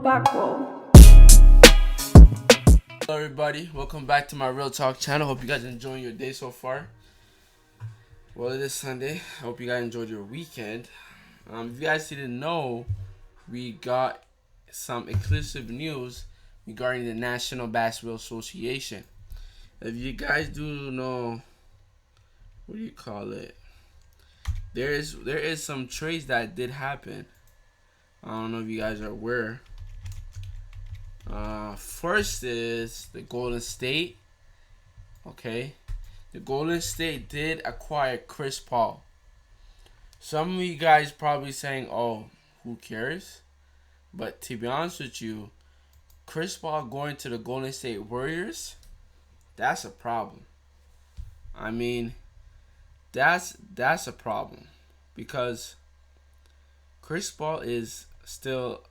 back roll. Hello everybody, welcome back to my Real Talk channel. Hope you guys enjoying your day so far. Well, it is Sunday. I hope you guys enjoyed your weekend. If you guys didn't know, we got some exclusive news regarding the National Basketball Association. If you guys do know, what do you call it? There is some trades that did happen. I don't know if you guys are aware. First is the Golden State. Okay, the Golden State did acquire Chris Paul. Some of you guys probably saying, "Oh, who cares?" But to be honest with you, Chris Paul going to the Golden State Warriors, that's a problem. I mean, that's a problem because Chris Paul is still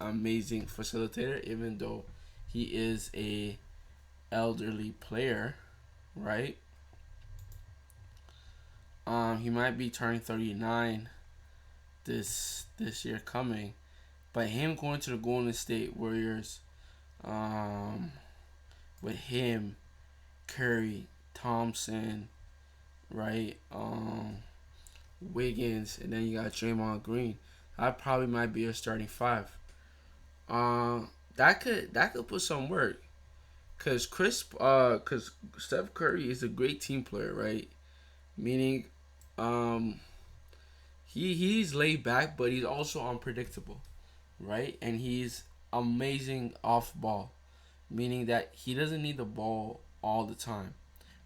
amazing facilitator, even though he is a elderly player, right? He might be turning 39 this year coming, but him going to the Golden State Warriors, with him, Curry, Thompson, right, Wiggins, and then you got Draymond Green. That probably might be a starting five. That could put some work, cause Steph Curry is a great team player, right? Meaning, um, he's laid back, but he's also unpredictable, right? And he's amazing off ball, meaning that he doesn't need the ball all the time,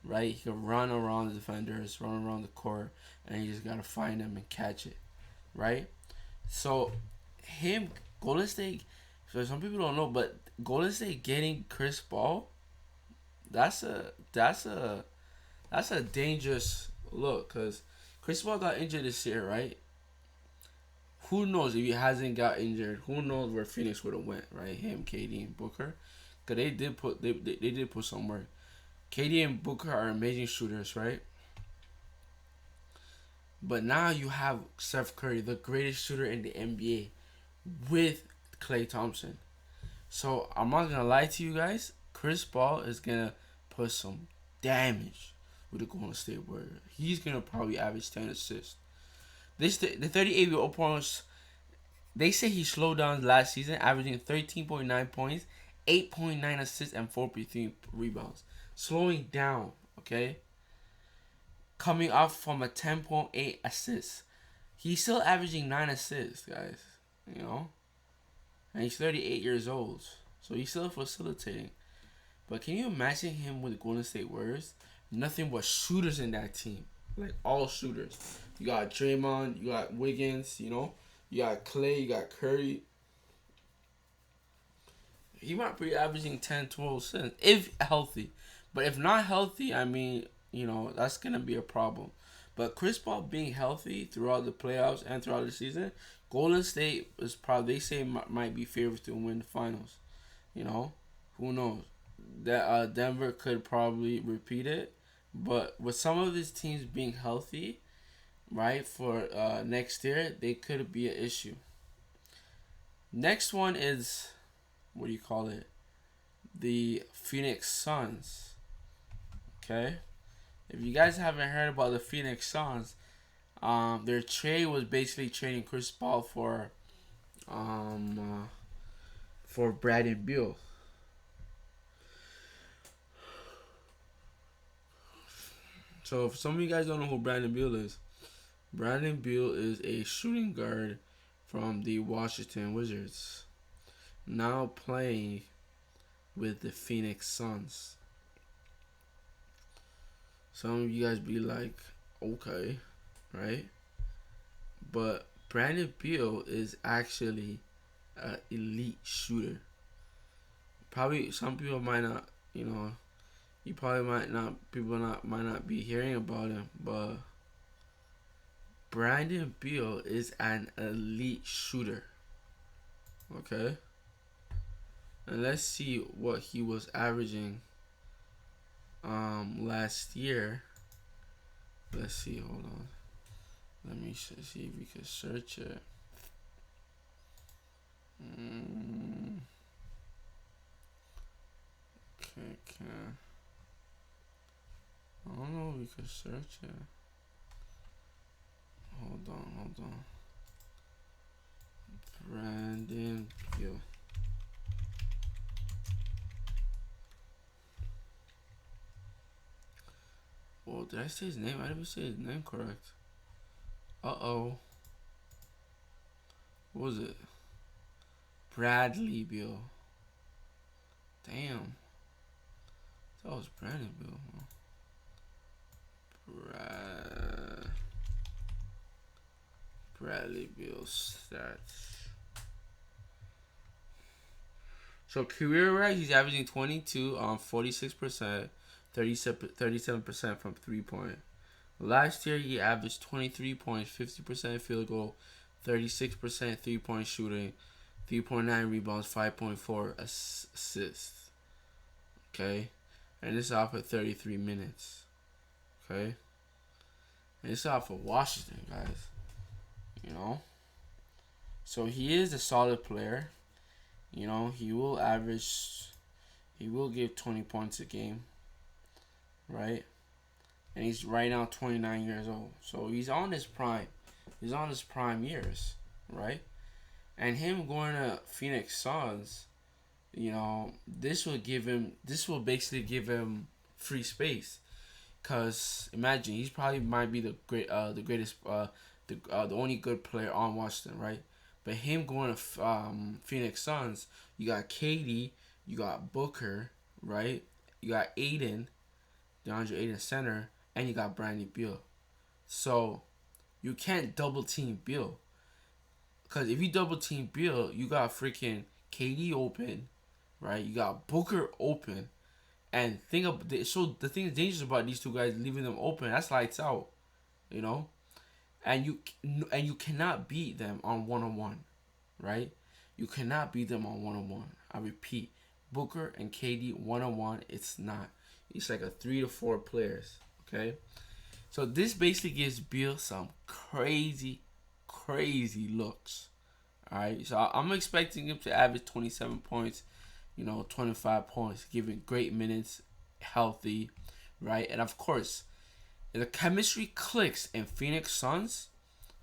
right? He can run around the defenders, run around the court, and you just gotta find them and catch it, right? So, him, Golden State. So some people don't know, but Golden State getting Chris Paul, that's a dangerous look, because Chris Paul got injured this year, right? Who knows if he hasn't got injured? Who knows where Phoenix would have went, right? Him, KD, and Booker, because they did put some work. KD and Booker are amazing shooters, right? But now you have Steph Curry, the greatest shooter in the NBA, with Klay Thompson. So I'm not gonna lie to you guys. Chris Paul is gonna put some damage with the Golden State Warriors. He's gonna probably average 10 assists. The 38-year-old opponents, they say he slowed down last season, averaging 13.9 points, 8.9 assists, and 4.3 rebounds. Slowing down, okay? Coming off from a 10.8 assists. He's still averaging 9 assists, guys. You know? And he's 38 years old. So he's still facilitating. But can you imagine him with the Golden State Warriors? Nothing but shooters in that team. Like, all shooters. You got Draymond, you got Wiggins, you know? You got Klay, you got Curry. He might be averaging 10, 12 assists if healthy. But if not healthy, I mean, that's going to be a problem. But Chris Paul being healthy throughout the playoffs and throughout the season, Golden State is probably, they say, might be favorites to win the finals. Who knows? That Denver could probably repeat it. But with some of these teams being healthy, right, for next year, they could be an issue. Next one is, what do you call it? The Phoenix Suns. Okay? If you guys haven't heard about the Phoenix Suns, their trade was basically trading Chris Paul for Brad and Beal. So if some of you guys don't know who Brandon Beal is, Brandon Beal is a shooting guard from the Washington Wizards, now playing with the Phoenix Suns. Some of you guys be like, okay, right? But Brandon Beal is actually an elite shooter. Probably some people might not, you probably might not be hearing about him, but Brandon Beal is an elite shooter. Okay? And let's see what he was averaging last year. Let's see, hold on. Let me see if we can search it. Mm, okay. I don't know if we could search it. Hold on. Brandon Beal. Well, did I say his name? I didn't say his name correct. Uh-oh. What was it? Bradley Beal. Damn. That was Brandon Beal. Huh? Bradley Beal stats. So career right, he's averaging 22 on 46%, 37% from 3 point. Last year he averaged 23 points, 50% field goal, 36% 3 point shooting, 3.9 rebounds, 5.4 assists. Okay, and this is off of 33 minutes. Okay, and this is off of Washington, guys. You know, so he is a solid player. You know, he will give 20 points a game, right? And he's right now 29 years old. So he's on his prime. He's on his prime years, right? And him going to Phoenix Suns, you know, this will basically give him free space. Cause imagine he's probably might be the greatest, the only good player on Washington, right? But him going to Phoenix Suns, you got Katie, you got Booker, right? You got DeAndre Aiden center, and you got Brandon Beal. So you can't double team Beal, cause if you double team Beal, you got freaking KD open, right? You got Booker open, and so the thing is dangerous about these two guys leaving them open. That's lights out, you know. And you cannot beat them on one, right? You cannot beat them on one. I repeat, Booker and KD one. It's not. It's like a 3 to 4 players. Okay, so this basically gives Beal some crazy looks. All right, so I'm expecting him to average 27 points, 25 points, giving great minutes, healthy, right? And of course, if the chemistry clicks in Phoenix Suns,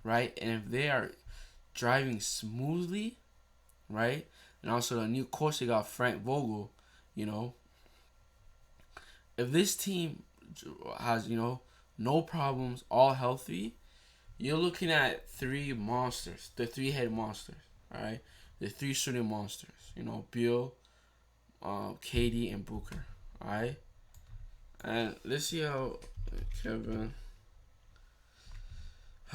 right? And if they are driving smoothly, right? And also the new coach they got, Frank Vogel, you know, if this team has, no problems, all healthy, you're looking at three monsters, the three-head monsters, all right? The three shooting monsters, Beal, KD, and Booker, all right? And let's see how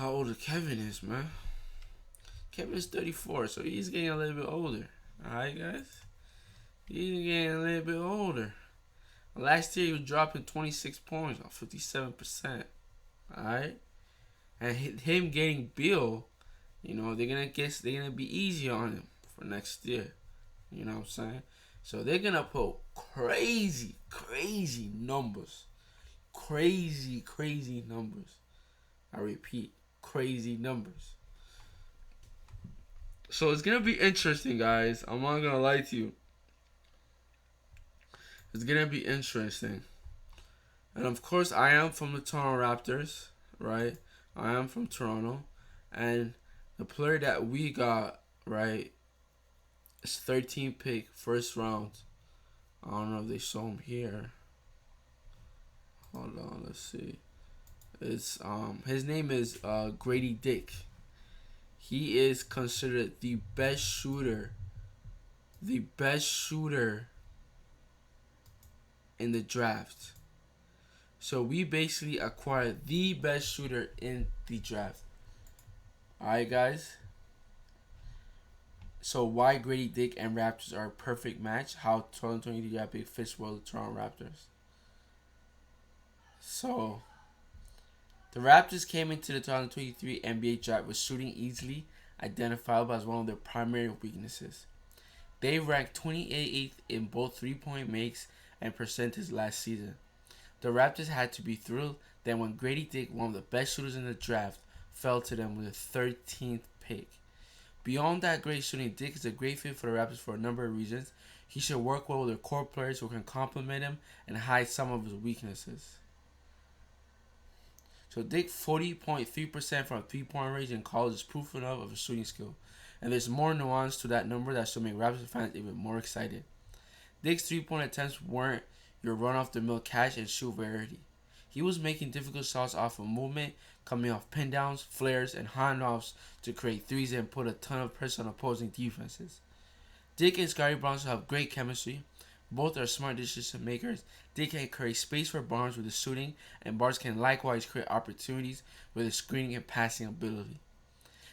old Kevin is, man. Kevin's 34, so he's getting a little bit older, all right, guys? He's getting a little bit older. Last year he was dropping 26 points on 57%. Alright? And him getting Beal, they're gonna be easy on him for next year. You know what I'm saying? So they're gonna put crazy numbers. Crazy numbers. I repeat, crazy numbers. So it's gonna be interesting, guys. I'm not gonna lie to you. It's gonna be interesting. And of course, I am from the Toronto Raptors, right? I am from Toronto. And the player that we got, right, is 13 pick, first round. I don't know if they show him here. Hold on, let's see. It's his name is Grady Dick. He is considered the best shooter. The best shooter in the draft. So we basically acquired the best shooter in the draft. Alright, guys. So why Grady Dick and Raptors are a perfect match. How 2023 draft pick fits well with Toronto Raptors. So the Raptors came into the 2023 NBA draft with shooting easily identifiable as one of their primary weaknesses. They ranked 28th in both 3-point makes and percentage last season. The Raptors had to be thrilled that when Grady Dick, one of the best shooters in the draft, fell to them with a 13th pick. Beyond that great shooting, Dick is a great fit for the Raptors for a number of reasons. He should work well with their core players who can complement him and hide some of his weaknesses. So Dick 40.3% from 3-point range in college is proof enough of a shooting skill. And there's more nuance to that number that should make Raptors fans even more excited. Dick's 3-point attempts weren't your run off the mill catch and shoot variety. He was making difficult shots off of movement, coming off pin downs, flares, and handoffs to create threes and put a ton of pressure on opposing defenses. Dick and Scotty Barnes have great chemistry. Both are smart decision makers. Dick can create space for Barnes with his shooting, and Barnes can likewise create opportunities with his screening and passing ability.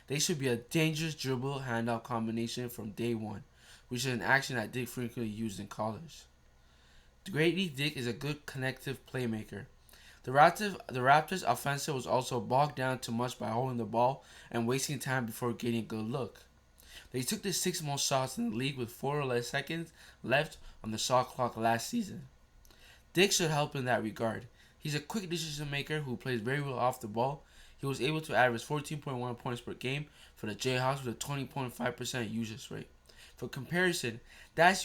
They should be a dangerous dribble handoff combination from day one, which is an action that Dick frequently used in college. Grady Dick is a good connective playmaker. The Raptors' offensive was also bogged down too much by holding the ball and wasting time before getting a good look. They took the sixth most shots in the league with 4 or less seconds left on the shot clock last season. Dick should help in that regard. He's a quick decision maker who plays very well off the ball. He was able to average 14.1 points per game for the Jayhawks with a 20.5% usage rate. For comparison, that's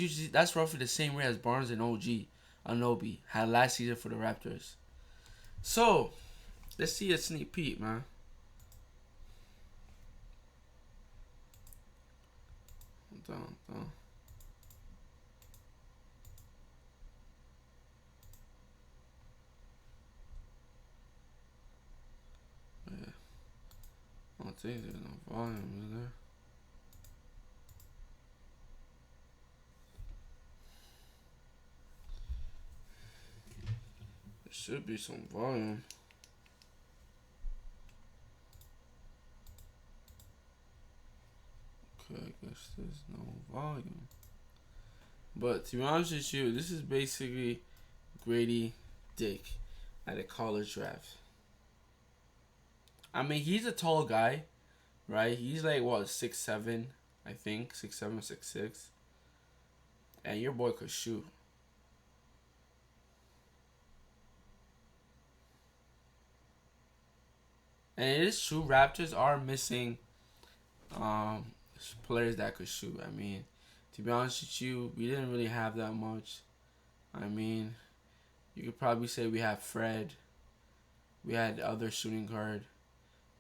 roughly the same rate as Barnes and OG Anunoby had last season for the Raptors. So, let's see a sneak peek, man. Hold on. Yeah, I don't think there's no volume, is there? There should be some volume. Okay, I guess there's no volume. But to be honest with you, this is basically Grady Dick at a college draft. I mean, he's a tall guy, right? He's like what 6'7", I think 6'7", 6'6", and your boy could shoot. And it is true, Raptors are missing um, players that could shoot. I mean, to be honest with you, we didn't really have that much. I mean, you could probably say we have Fred. We had the other shooting guard,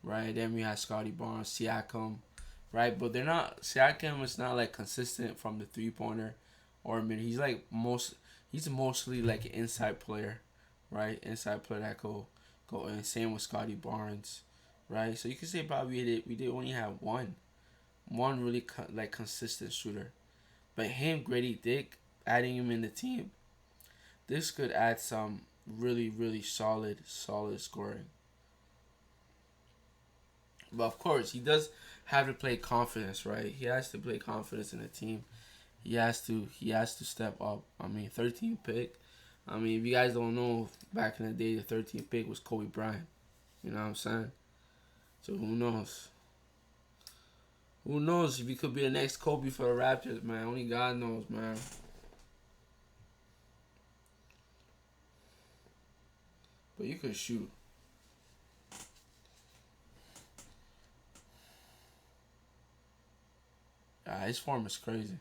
right? Then we had Scotty Barnes, Siakam, right? But they're not. Siakam is not like consistent from the 3-pointer, or mid. He's like He's mostly like an inside player, right? Inside player that go in. Same with Scotty Barnes, right? So you can say probably we did only have one really like consistent shooter, but him Grady Dick adding him in the team, this could add some really solid scoring. But of course, he does have to play confidence, right? He has to play confidence in the team. He has to step up. I mean, 13th pick. I mean, if you guys don't know, back in the day, the 13th pick was Kobe Bryant. You know what I'm saying? So who knows? Who knows if he could be the next Kobe for the Raptors, man? Only God knows, man. But you could shoot. His form is crazy.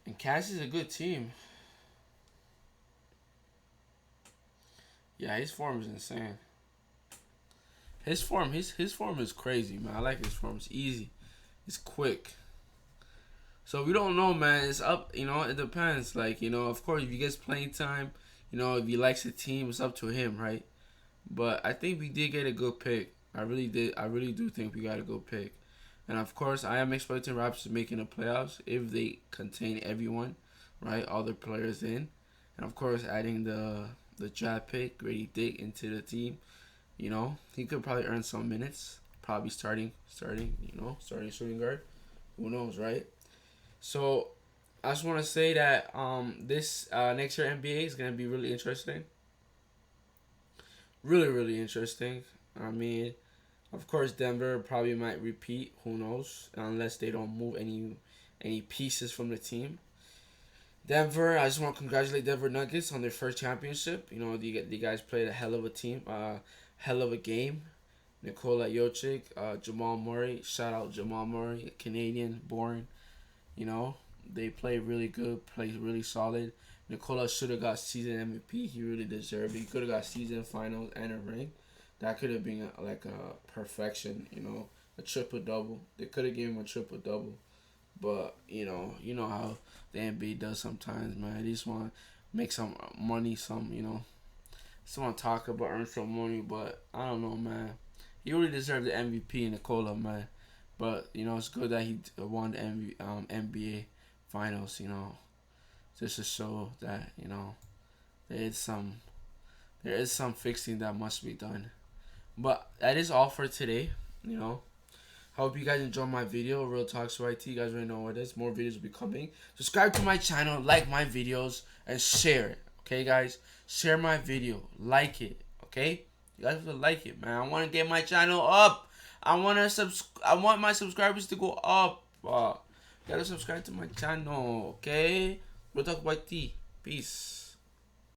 And Cass is a good team. Yeah, his form is insane. His form is crazy, man. I like his form. It's easy. It's quick. So we don't know, man. It's up. It depends. Like of course, if he gets playing time, if he likes the team, it's up to him, right? But I think we did get a good pick. I really did. I really do think we got a good pick. And of course, I am expecting Raptors making the playoffs if they contain everyone, right? All the players in, and of course, adding the draft pick Grady Dick into the team. He could probably earn some minutes. Probably starting shooting guard. Who knows, right? So I just want to say that this next year NBA is gonna be really interesting. Really interesting. I mean, of course, Denver probably might repeat. Who knows? Unless they don't move any pieces from the team. Denver, I just want to congratulate Denver Nuggets on their first championship. You know, the guys played a hell of a team, hell of a game. Nikola Jokic, Jamal Murray. Shout out Jamal Murray, Canadian born. You know, they played really good, played really solid. Nikola should have got season MVP. He really deserved it. He could have got season finals and a ring. That could have been like a perfection. You know, a triple double. They could have given him a triple double. But you know how the NBA does sometimes, man. They just want to make some money, just want to talk about earn some money. But I don't know, man. He really deserved the MVP in Nikola, man. But it's good that he won the NBA finals. Just to show that there is some there is some fixing that must be done. But that is all for today. You know, Hope you guys enjoy my video, Real Talks YT. You guys already know what it is. More videos will be coming. Subscribe to my channel, like my videos, and share it. Okay, guys? Share my video. Like it. Okay? You guys will like it, man. I want to get my channel up. I want my subscribers to go up. You gotta subscribe to my channel, okay? Real Talk YT. Peace.